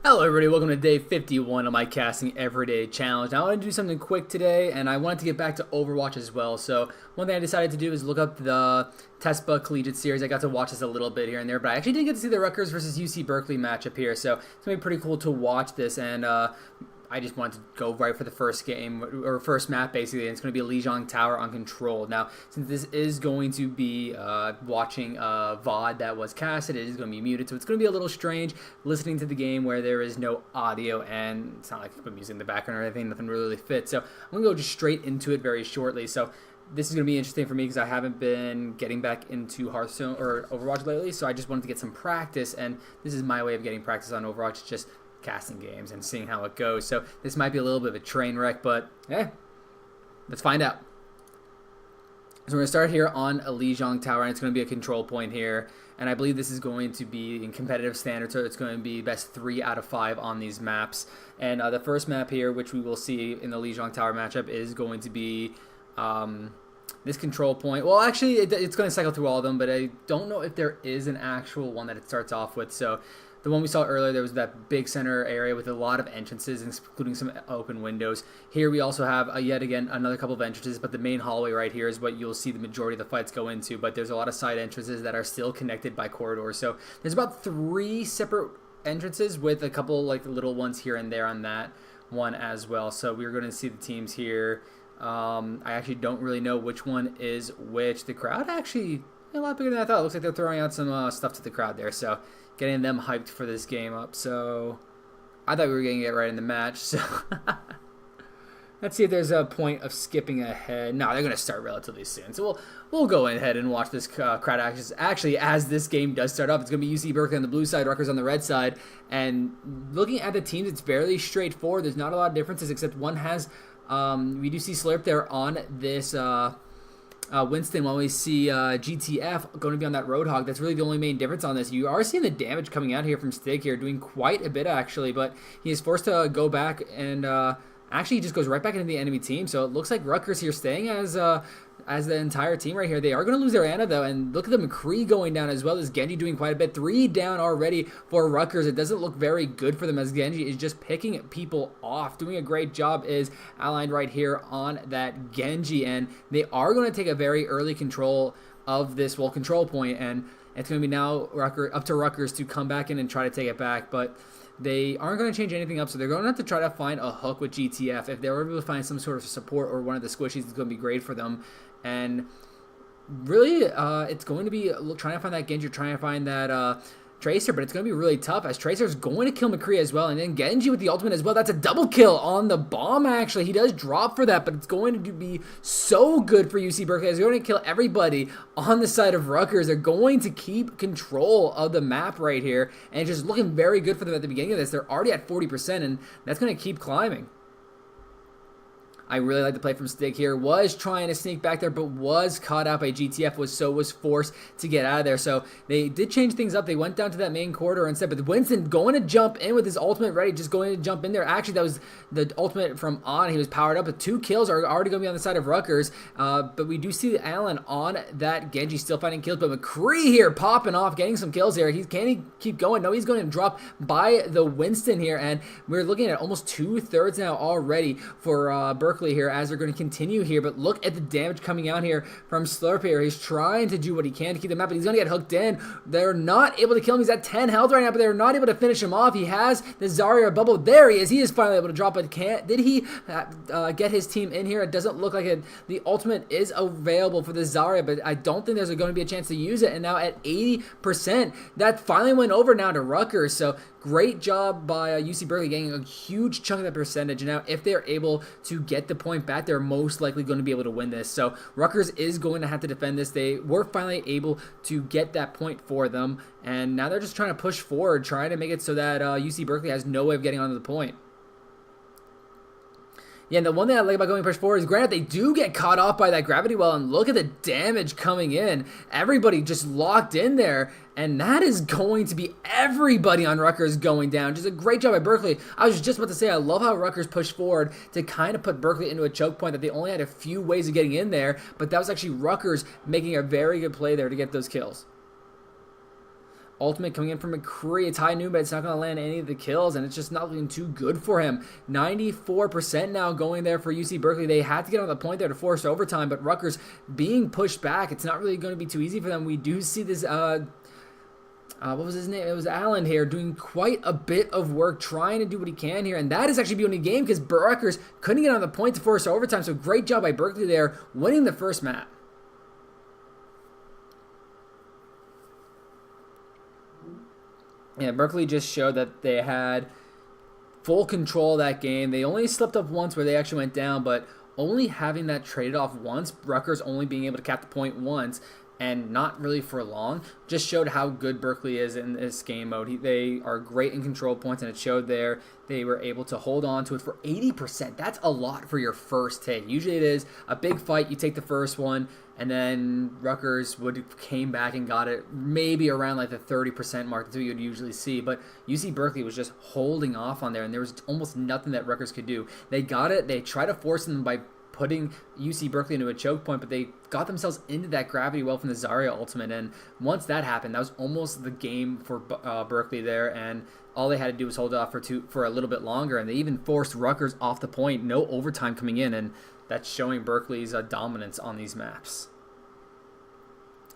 Hello everybody, welcome to day 51 of my casting everyday challenge. Now I want to do something quick today, and I wanted to get back to Overwatch as well. So one thing I decided to do is look up the Tespa Collegiate series. I got to watch this a little bit here and there, but I actually didn't get to see the Rutgers versus UC Berkeley matchup here. So it's going to be pretty cool to watch this, and I just wanted to go right for the first game, or first map basically, and it's going to be a Lijiang Tower Uncontrolled. Now, since this is going to be watching a VOD that was casted, it is going to be muted, so it's going to be a little strange listening to the game where there is no audio, and it's not like I'm using the background or anything, nothing really fits. So I'm going to go just straight into it very shortly. So this is going to be interesting for me because I haven't been getting back into Hearthstone or Overwatch lately, so I just wanted to get some practice, and this is my way of getting practice on Overwatch, just casting games and seeing how it goes. So this might be a little bit of a train wreck, but hey, let's find out. So we're going to start here on a Lijiang Tower, and it's going to be a control point here, and I believe this is going to be in competitive standard, so it's going to be best 3 out of 5 on these maps. And the first map here, which we will see in the Lijiang Tower matchup, is going to be this control point. Well, actually, it's going to cycle through all of them, but I don't know if there is an actual one that it starts off with. So the one we saw earlier, there was that big center area with a lot of entrances, including some open windows. Here we also have, yet again, another couple of entrances, but the main hallway right here is what you'll see the majority of the fights go into, but there's a lot of side entrances that are still connected by corridors. So there's about 3 separate entrances with a couple like little ones here and there on that one as well. So we're going to see the teams here. I actually don't really know which one is which. The crowd actually a lot bigger than I thought. It looks like they're throwing out some stuff to the crowd there, so getting them hyped for this game up. So I thought we were getting it right in the match. So let's see if there's a point of skipping ahead. No, they're going to start relatively soon. So we'll go ahead and watch this crowd actions. Actually, as this game does start up, it's going to be UC Berkeley on the blue side, Rutgers on the red side. And looking at the teams, it's fairly straightforward. There's not a lot of differences, except one has we do see Slurp there on this Winston, while we see GTF going to be on that Roadhog. That's really the only main difference on this. You are seeing the damage coming out here from Stig here, doing quite a bit actually, but he is forced to go back, and actually he just goes right back into the enemy team. So it looks like Rutgers here staying as the entire team right here. They are going to lose their Ana though, and look at the McCree going down as well as Genji doing quite a bit. 3 down already for Rutgers. It doesn't look very good for them as Genji is just picking people off. Doing a great job is aligned right here on that Genji, and they are going to take a very early control of this control point, and it's going to be now up to Rutgers to come back in and try to take it back, but they aren't going to change anything up, so they're going to have to try to find a hook with GTF. If they're able to find some sort of support or one of the squishies, it's going to be great for them. And really, it's going to be trying to find that Genji, trying to find that Tracer, but it's going to be really tough as Tracer's going to kill McCree as well, and then Genji with the ultimate as well. That's a double kill on the bomb, actually. He does drop for that, but it's going to be so good for UC Berkeley as they're going to kill everybody on the side of Rutgers. They're going to keep control of the map right here, and it's just looking very good for them at the beginning of this. They're already at 40%, and that's going to keep climbing. I really like the play from Stig here. Was trying to sneak back there, but was caught out by GTF, was forced to get out of there. So they did change things up. They went down to that main corridor instead, but Winston going to jump in with his ultimate ready, just going to jump in there. Actually, that was the ultimate from On. He was powered up, but 2 kills are already going to be on the side of Rutgers. But we do see Allen on that Genji still finding kills, but McCree here popping off, getting some kills here. Can he keep going? No, he's going to drop by the Winston here, and we're looking at almost 2/3 now already for Berkeley here as they're going to continue here. But look at the damage coming out here from Slurp here. He's trying to do what he can to keep them up, but he's going to get hooked in. They're not able to kill him. He's at 10 health right now, but they're not able to finish him off. He has the Zarya bubble. There he is. He is finally able to drop it. Did he get his team in here? It doesn't look like it. The ultimate is available for the Zarya, but I don't think there's going to be a chance to use it. And now at 80%, that finally went over now to Rutgers. So great job by UC Berkeley getting a huge chunk of that percentage. And now if they're able to get the point back, they're most likely going to be able to win this. So Rutgers is going to have to defend this. They were finally able to get that point for them, and now they're just trying to push forward, trying to make it so that UC Berkeley has no way of getting onto the point. Yeah, and the one thing I like about going push forward is, granted, they do get caught off by that gravity well, and look at the damage coming in. Everybody just locked in there, and that is going to be everybody on Rutgers going down. Just a great job by Berkeley. I was just about to say, I love how Rutgers pushed forward to kind of put Berkeley into a choke point that they only had a few ways of getting in there, but that was actually Rutgers making a very good play there to get those kills. ultimate coming in from McCree. It's high noon, but it's not going to land any of the kills, and it's just not looking too good for him. 94% now going there for UC Berkeley. They had to get on the point there to force overtime, but Rutgers being pushed back. It's not really going to be too easy for them. We do see this what was his name? It was Allen here doing quite a bit of work trying to do what he can here, and that is actually beyond the game because Rutgers couldn't get on the point to force overtime, so great job by Berkeley there, winning the first map. Yeah, Berkeley just showed that they had full control of that game. They only slipped up once where they actually went down, but only having that traded off once, Rutgers only being able to cap the point once, and not really for long, just showed how good Berkeley is in this game mode. They are great in control points, and it showed there. They were able to hold on to it for 80%. That's a lot for your first take. Usually it is a big fight. You take the first one, and then Rutgers came back and got it maybe around like the 30% mark. That's what you'd usually see. But UC Berkeley was just holding off on there, and there was almost nothing that Rutgers could do. They got it. They tried to force them by putting UC Berkeley into a choke point, but they got themselves into that gravity well from the Zarya ultimate, and once that happened, that was almost the game for Berkeley there, and all they had to do was hold off for a little bit longer, and they even forced Rutgers off the point, no overtime coming in, and that's showing Berkeley's dominance on these maps.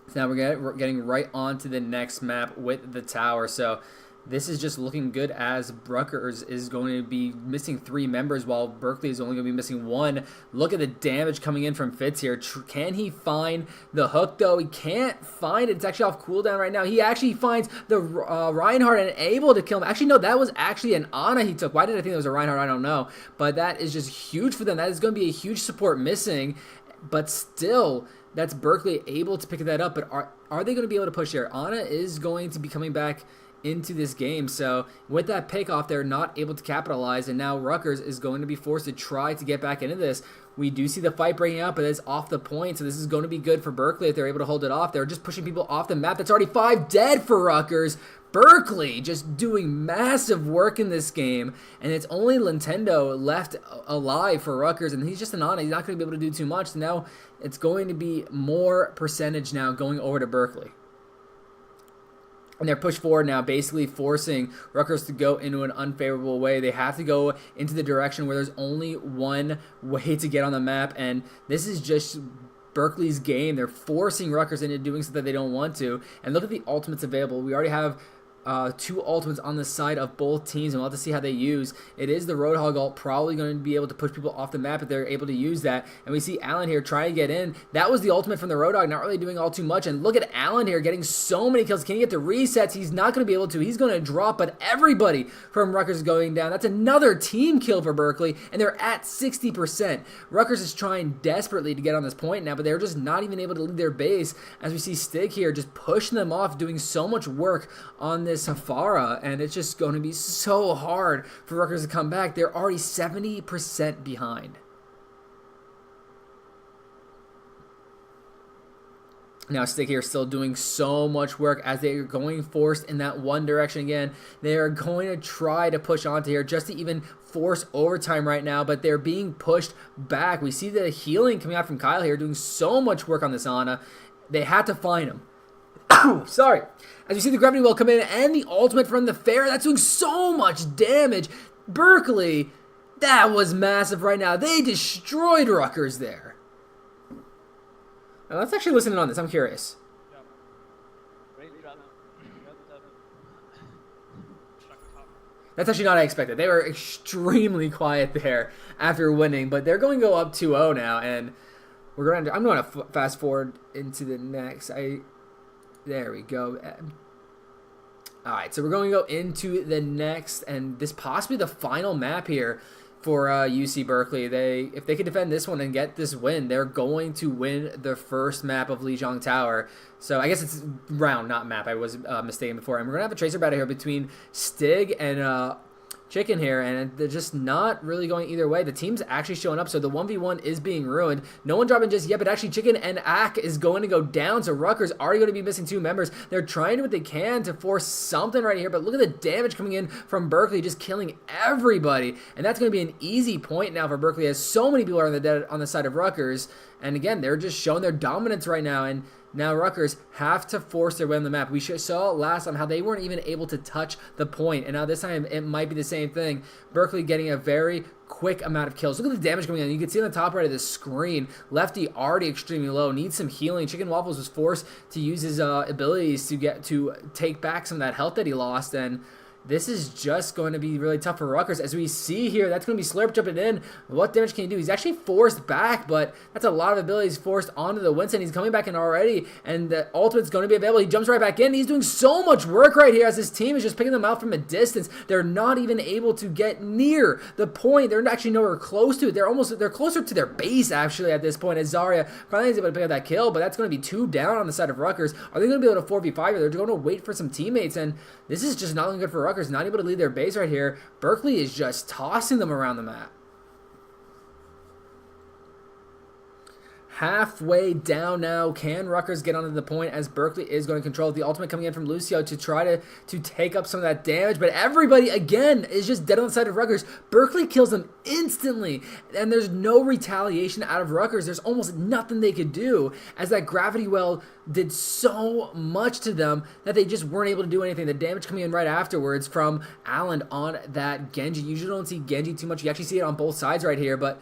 So now we're getting right on to the next map with the tower, so this is just looking good as Rutgers is going to be missing 3 members while Berkeley is only going to be missing 1. Look at the damage coming in from Fitz here. Can he find the hook, though? He can't find it. It's actually off cooldown right now. He actually finds the Reinhardt and able to kill him. Actually, no, that was actually an Ana he took. Why did I think it was a Reinhardt? I don't know. But that is just huge for them. That is going to be a huge support missing. But still, that's Berkeley able to pick that up. But are they going to be able to push here? Ana is going to be coming back into this game, so with that pick off, they're not able to capitalize, and now Rutgers is going to be forced to try to get back into this. We do see the fight breaking out, but it's off the point, so this is going to be good for Berkeley if they're able to hold it off. They're just pushing people off the map. That's already 5 dead for Rutgers. Berkeley just doing massive work in this game, and it's only Nintendo left alive for Rutgers, and he's just an Ana. He's not going to be able to do too much. So now it's going to be more percentage now going over to Berkeley. And they're pushed forward now, basically forcing Rutgers to go into an unfavorable way. They have to go into the direction where there's only one way to get on the map, and this is just Berkeley's game. They're forcing Rutgers into doing something they don't want to. And look at the ultimates available. We already have 2 ultimates on the side of both teams, and we'll have to see how they use. It is the Roadhog ult, probably going to be able to push people off the map if they're able to use that. And we see Allen here trying to get in. That was the ultimate from the Roadhog, not really doing all too much. And look at Allen here getting so many kills. Can he get the resets? He's not going to be able to. He's going to drop, but everybody from Rutgers is going down. That's another team kill for Berkeley, and they're at 60%. Rutgers is trying desperately to get on this point now, but they're just not even able to leave their base, as we see Stig here just pushing them off, doing so much work on this Safara, and it's just going to be so hard for Rutgers to come back. They're already 70% behind. Now Stig here still doing so much work as they are going forced in that one direction again. They are going to try to push onto here just to even force overtime right now, but they're being pushed back. We see the healing coming out from Kyle here, doing so much work on this Ana. They had to find him. Sorry. As you see the gravity well come in and the ultimate from the fair, that's doing so much damage. Berkeley, that was massive right now. They destroyed Rutgers there. Now let's actually listen in on this. I'm curious. That's actually not what I expected. They were extremely quiet there after winning, but they're going to go up 2-0 now, and I'm going to fast forward into the next. There we go. Alright, so we're going to go into the next, and this possibly the final map here for UC Berkeley. If they can defend this one and get this win, they're going to win the first map of Lijiang Tower. So I guess it's round, not map. I was mistaken before. And we're going to have a tracer battle here between Stig and Chicken here, and they're just not really going either way. The team's actually showing up, so the 1v1 is being ruined. No one dropping just yet, but actually Chicken and Ak is going to go down, so Rutgers already going to be missing 2 members. They're trying to do what they can to force something right here, but look at the damage coming in from Berkeley, just killing everybody, and that's going to be an easy point now for Berkeley, as so many people are on the side of Rutgers, and again, they're just showing their dominance right now, and Now Rutgers have to force their way on the map. We saw last time how they weren't even able to touch the point, and now this time it might be the same thing. Berkeley getting a very quick amount of kills. Look at the damage coming in. You can see on the top right of the screen, Lefty already extremely low, needs some healing. Chicken Waffles was forced to use his abilities to take back some of that health that he lost, and this is just going to be really tough for Rutgers. As we see here, that's going to be Slurp jumping in. What damage can he do? He's actually forced back, but that's a lot of abilities forced onto the Winston. He's coming back in already, and the ultimate's going to be available. He jumps right back in. He's doing so much work right here as his team is just picking them out from a distance. They're not even able to get near the point. They're actually nowhere close to it. They're closer to their base, actually, at this point, as Zarya finally is able to pick up that kill, but that's going to be 2 down on the side of Rutgers. Are they going to be able to 4v5 here? They're going to wait for some teammates, and this is just not looking good for Rutgers. Not able to leave their base right here. Berkeley is just tossing them around the map. Halfway down now. Can Rutgers get onto the point as Berkeley is going to control the ultimate coming in from Lucio to try to take up some of that damage, but everybody again is just dead on the side of Rutgers. Berkeley kills them instantly, and there's no retaliation out of Rutgers. There's almost nothing they could do, as that gravity well did so much to them that they just weren't able to do anything. The damage coming in right afterwards from Allen on that Genji. You usually don't see Genji too much. You actually see it on both sides right here, but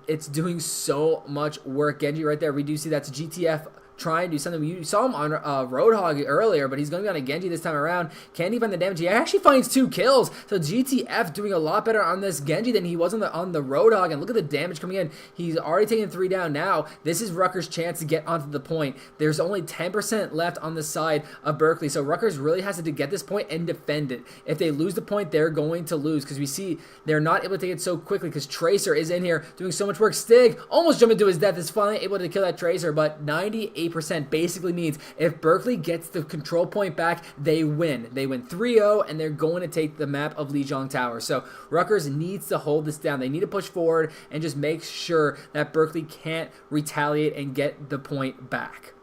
it's doing so much work. Genji right there. We do see that's GTF trying to do something. You saw him on Roadhog earlier, but he's going to be on a Genji this time around. Can he find the damage? He actually finds 2 kills. So GTF doing a lot better on this Genji than he was on the Roadhog. And look at the damage coming in. He's already taken 3 down now. This is Rutgers' chance to get onto the point. There's only 10% left on the side of Berkeley. So Rutgers really has to get this point and defend it. If they lose the point, they're going to lose, because we see they're not able to take it so quickly because Tracer is in here doing so much work. Stig almost jumping to his death, is finally able to kill that Tracer, but 98% basically means if Berkeley gets the control point back, they win. They win 3-0, and they're going to take the map of Lijiang Tower. So Rutgers needs to hold this down. They need to push forward and just make sure that Berkeley can't retaliate and get the point back.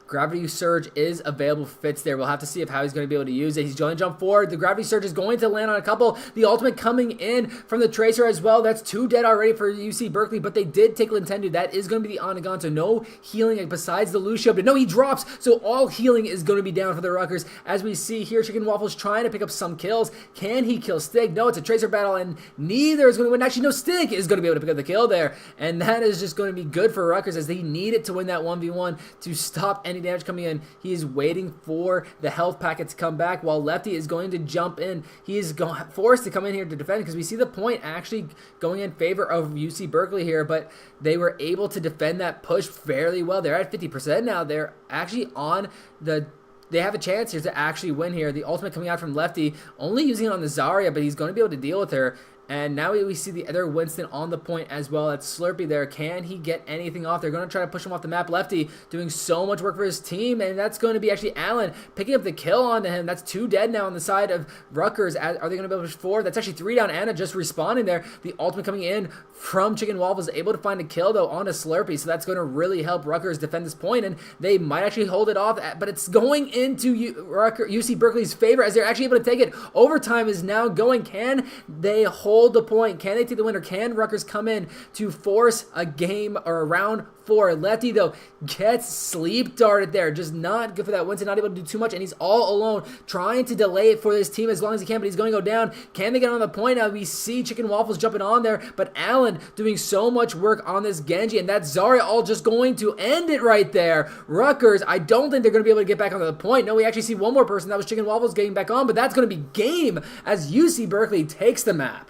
Gravity Surge is available for Fitz there. We'll have to see how he's going to be able to use it. He's going to jump forward. The Gravity Surge is going to land on a couple. The ultimate coming in from the Tracer as well. That's 2 dead already for UC Berkeley, but they did take Lintendu. That is going to be the Onagon, so no healing besides the Lucio. But no, he drops, so all healing is going to be down for the Rutgers. As we see here, Chicken Waffles trying to pick up some kills. Can he kill Stig? No, it's a Tracer battle, and neither is going to win. Actually, no, Stig is going to be able to pick up the kill there, and that is just going to be good for Rutgers, as they need it to win that 1v1 to stop any damage coming in. He is waiting for the health packet to come back while Lefty is going to jump in. He is forced to come in here to defend, because we see the point actually going in favor of UC Berkeley here, but they were able to defend that push fairly well. They're at 50% now. They're actually on the... They have a chance here to actually win here. The ultimate coming out from Lefty, only using it on the Zarya, but he's going to be able to deal with her. And now we see the other Winston on the point as well. That's Slurpee there. Can he get anything off? They're going to try to push him off the map. Lefty doing so much work for his team, and that's going to be actually Allen picking up the kill onto him. That's 2 dead now on the side of Rutgers. Are they going to be able to push forward? That's actually 3 down. Anna just respawning there. The ultimate coming in from Chicken Waffles, able to find a kill though onto Slurpee, so that's going to really help Rutgers defend this point, and they might actually hold it off, but it's going into UC Berkeley's favor as they're actually able to take it. Overtime is now going. Can they hold the point? Can they take the win, or can Rutgers come in to force a game or a round 4? Lefty though gets sleep darted there, just not good for that Winston, not able to do too much, and he's all alone trying to delay it for his team as long as he can, but he's going to go down. Can they get on the point? Now we see Chicken Waffles jumping on there, but Allen doing so much work on this Genji, and that Zarya all just going to end it right there. Rutgers, I don't think they're going to be able to get back on the point. No, we actually see one more person. That was Chicken Waffles getting back on, but that's going to be game as UC Berkeley takes the map.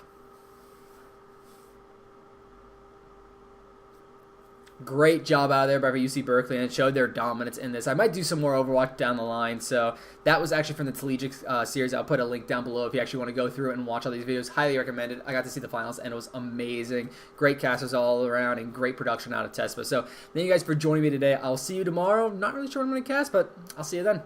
Great job out of there by UC Berkeley, and it showed their dominance in this. I might do some more Overwatch down the line, so that was actually from the Collegiate series. I'll put a link down below if you actually want to go through it and watch all these videos. Highly recommended. I got to see the finals, and it was amazing. Great casters all around, and great production out of Tespa. So thank you guys for joining me today. I'll see you tomorrow. Not really sure when I'm going to cast, but I'll see you then.